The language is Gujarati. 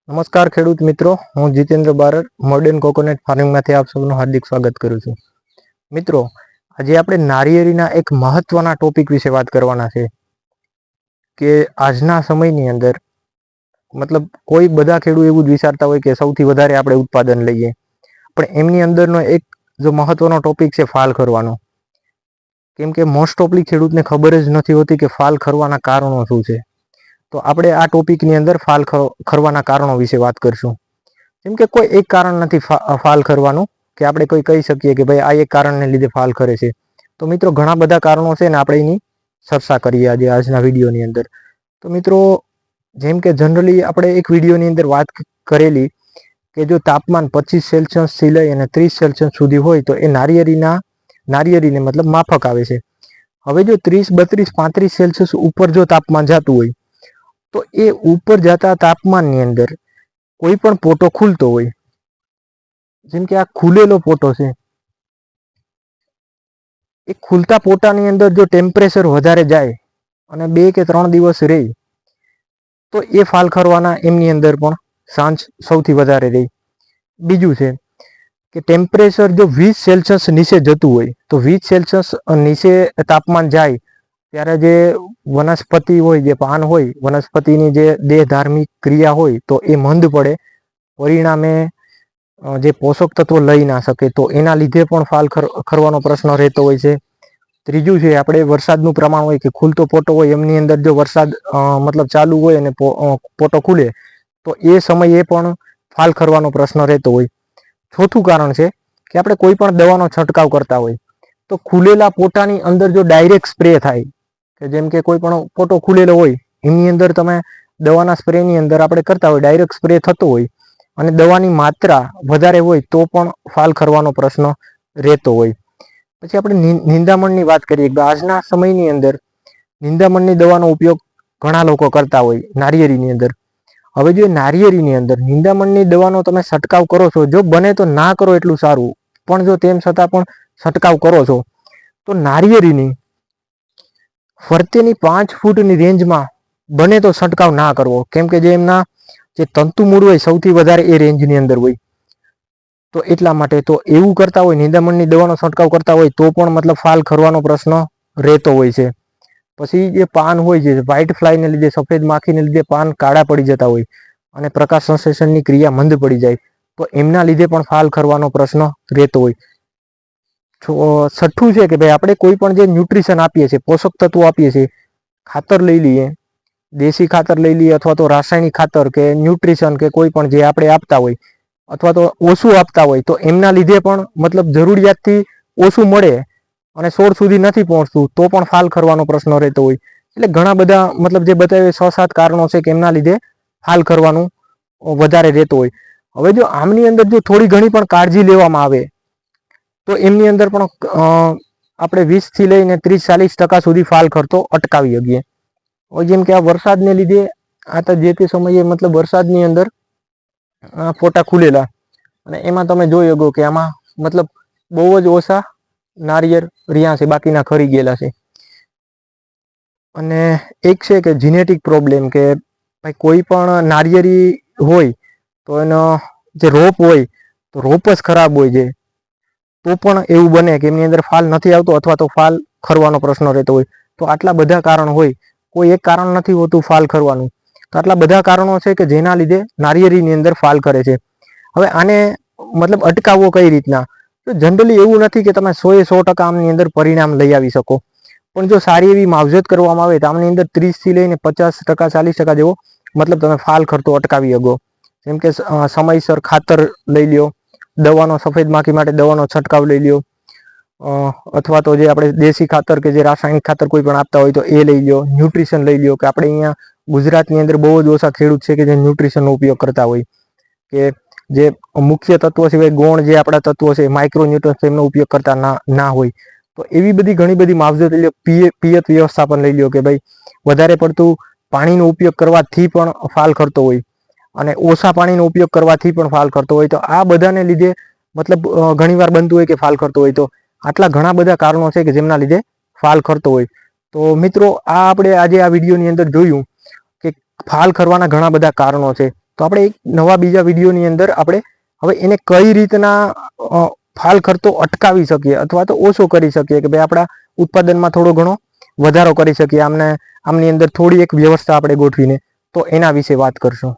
નમસ્કાર ખેડૂત મિત્રો, હું જીતેન્દ્ર બારડ મોડર્ન કોકોનટ ફાર્મિંગમાંથી આપ સૌનું હાર્દિક સ્વાગત કરું છું. મિત્રો, આજે આપણે નારિયેળીના એક મહત્વના ટોપિક વિશે વાત કરવાના છે કે આજના સમયની અંદર કોઈ બધા ખેડૂત એવું જ વિચારતા હોય કે સૌથી વધારે આપણે ઉત્પાદન લઈએ, પણ એમની અંદરનો એક જો મહત્વનો ટોપિક છે ફાલ ખરવાનો. કેમ કે મોસ્ટ ઓફલી ખેડૂતને ખબર જ નથી હોતી કે ફાલ ખરવાના કારણો શું છે. તો આપણે આ ટોપિકની અંદર ફાલ ખરવાના કારણો વિશે વાત કરશું. જેમ કે કોઈ એક કારણ નથી ફાલ ખરવાનું કે આપણે કોઈ કહી શકીએ કે ભાઈ આ એક કારણને લીધે ફાલ ખરે છે. તો મિત્રો ઘણા બધા કારણો છે ને આપણે એની ચર્ચા કરીએ આજના વિડીયોની અંદર. તો મિત્રો, જેમ કે જનરલી આપણે એક વિડીયોની અંદર વાત કરેલી કે જો તાપમાન 25 સેલ્સિયસથી લઈ અને 30 સેલ્સિયસ સુધી હોય તો એ નારિયેળીને માફક આવે છે. હવે જો 30, 32, 35 સેલ્સિયસ ઉપર જો તાપમાન જતું હોય તો એ ઉપર જતા તાપમાનની અંદર કોઈ પણ પોટો ખુલતો હોય, જેમ કે આ ખુલેલો પોટો છે, એ ખુલતા પોટાની અંદર જો ટેમ્પરેચર વધારે જાય અને 2 કે 3 દિવસ રહે તો એ ફાલ ખરવાના એમની અંદર પણ ચાન્સ સૌથી વધારે રહે. બીજું છે કે ટેમ્પરેચર જો 20 સેલ્સિયસ નીચે જતું હોય તો 20 સેલ્સિયસ નીચે તાપમાન જાય ત્યારે જે વનસ્પતિ હોય, જે પાન હોય, વનસ્પતિની જે દેહધાર્મિક ક્રિયા હોય તો એ મંદ પડે, પરિણામે જે પોષક તત્વો લઈ ના શકે, તો એના લીધે પણ ફાલ ખરવાનો પ્રશ્ન રહેતો હોય છે. ત્રીજું છે આપણે વરસાદનું પ્રમાણ હોય કે ખુલતો પોટો હોય એમની અંદર જો વરસાદ ચાલુ હોય અને પોટો ખુલે તો એ સમયે પણ ફાલ ખરવાનો પ્રશ્ન રહેતો હોય. ચોથું કારણ છે કે આપણે કોઈ પણ દવાનો છંટકાવ કરતા હોય તો ખુલેલા પોટાની અંદર જો ડાયરેક્ટ સ્પ્રે થાય, કે જેમ કે કોઈ પણ પોટો ખુલેલો હોય એની અંદર તમે દવાના સ્પ્રેની અંદર આપણે કરતા હોય, ડાયરેક્ટ સ્પ્રે થતો હોય અને દવાની માત્રા વધારે હોય તો પણ ફાલ ખરવાનો પ્રશ્ન રહેતો હોય. પછી આપણે નિંદામણની વાત કરીએ. આજના સમયની અંદર નિંદામણની દવાનો ઉપયોગ ઘણા લોકો કરતા હોય નારિયેળીની અંદર. હવે જો નારિયેળીની અંદર નિંદામણની દવાનો તમે છંટકાવ કરો છો, જો બને તો ના કરો એટલું સારું, પણ જો તેમ છતાં પણ છંટકાવ કરો છો તો નારિયેળીની ફરતેની 5 ફૂટની રેન્જમાં બને તો છંટકાવ ના કરવો. કેમ કે જે એમના જે તંતુ મૂળ હોય સૌથી વધારે એ રેન્જની અંદર હોય. તો એટલા માટે તો એવું કરતા હોય, નિંદામણની દવાનો છંટકાવ કરતા હોય તો પણ ફાલ ખરવાનો પ્રશ્ન રહેતો હોય છે. પછી જે પાન હોય છે, વ્હાઇટ ફ્લાયને લીધે, સફેદ માખીને લીધે પાન કાળા પડી જતા હોય અને પ્રકાશ સંશ્લેષણની ક્રિયા મંદ પડી જાય તો એમના લીધે પણ ફાલ ખરવાનો પ્રશ્ન રહેતો હોય. છઠ્ઠું છે કે ભાઈ આપણે કોઈ પણ જે ન્યુટ્રિશન આપીએ છીએ, પોષક તત્વો આપીએ છીએ, ખાતર લઈ લઈએ, દેશી ખાતર લઈ લઈએ અથવા તો રાસાયણિક ખાતર કે ન્યુટ્રિશન કે કોઈ પણ જે આપણે આપતા હોય અથવા તો ઓછું આપતા હોય તો એમના લીધે પણ જરૂરિયાતથી ઓછું મળે અને છોડ સુધી નથી પહોંચતું તો પણ ફાલ ખરવાનો પ્રશ્ન રહેતો હોય. એટલે ઘણા બધા જે બતાવે 6-7 કારણો છે કે એમના લીધે ફાલ ખરવાનું વધારે રહેતો હોય. હવે જો આમની અંદર જો થોડી ઘણી પણ કાળજી લેવામાં આવે તો એમની અંદર પણ આપણે 20 થી લઈને 30-40% સુધી ફાલ ખરતો અટકાવી શકીએ. જેમ કે આ વરસાદને લીધે આ તો જે તે સમયે વરસાદની અંદર પોટા ખુલેલા અને એમાં તમે જોઈ શકો કે આમાં બહુ જ ઓછા નારિયેળ રહ્યા છે, બાકીના ખરી ગયેલા છે. અને એક છે કે જીનેટિક પ્રોબ્લેમ, કે ભાઈ કોઈ પણ નારિયેળી હોય તો એનો જે રોપ હોય તો રોપ જ ખરાબ હોય છે, તો પણ એવું બને કે એમની અંદર ફાલ નથી આવતો અથવા તો ફાલ ખરવાનો પ્રશ્ન રહેતો હોય. તો આટલા બધા કારણ હોય, કોઈ એક કારણ નથી હોતું ફાલ ખરવાનું. તો આટલા બધા કારણો છે કે જેના લીધે નારિયેળીની અંદર ફાલ ખરે છે. હવે આને અટકાવવો કઈ રીતના? તો જનરલી એવું નથી કે તમે 100% આમની અંદર પરિણામ લઈ આવી શકો, પણ જો સારી એવી માવજત કરવામાં આવે તો આમની અંદર 30 થી લઈને 50%, 40% જેવો તમે ફાલ ખરતો અટકાવી શકો. જેમ કે સમયસર ખાતર લઈ લ્યો, દવાનો સફેદ માખી માટે દવાનો છંટકાવ લઈ લ્યો, અથવા તો જે આપણે દેશી ખાતર કે જે રાસાયણિક ખાતર કોઈ પણ આપતા હોય તો એ લઈ લ્યો, ન્યુટ્રિશન લઈ લ્યો, કે આપણે અહીંયા ગુજરાતની અંદર બહુ જ ઓછા ખેડૂત છે કે જે ન્યુટ્રિશનનો ઉપયોગ કરતા હોય, કે જે મુખ્ય તત્વો સિવાય ગૌણ જે આપણા તત્વો છે, માઇક્રો ન્યુટ્રન્સ, એમનો ઉપયોગ કરતા ના હોય. તો એવી બધી ઘણી બધી માવજત લઈ લો. પિયત વ્યવસ્થાપન લઈ લો કે ભાઈ વધારે પડતું પાણીનો ઉપયોગ કરવાથી પણ ફાલ ખરતો હોય અને ઓછા પાણીનો ઉપયોગ કરવાથી પણ ફાલ ખરતો હોય. તો આ બધાને લીધે ઘણીવાર બનતું હોય કે ફાલ ખરતો હોય. તો આટલા ઘણા બધા કારણો છે કે જેમના લીધે ફાલ ખરતો હોય. તો મિત્રો, આ આપણે આજે આ વિડીયોની અંદર જોયું કે ફાલ ખરવાના ઘણા બધા કારણો છે. તો આપણે એક નવા બીજા વિડીયોની અંદર આપણે હવે એને કઈ રીતના ફાલ ખર્ચો અટકાવી શકીએ અથવા તો ઓછો કરી શકીએ કે ભાઈ આપણા ઉત્પાદનમાં થોડો ઘણો વધારો કરી શકીએ, આમની અંદર થોડી એક વ્યવસ્થા આપણે ગોઠવીને, તો એના વિશે વાત કરશું.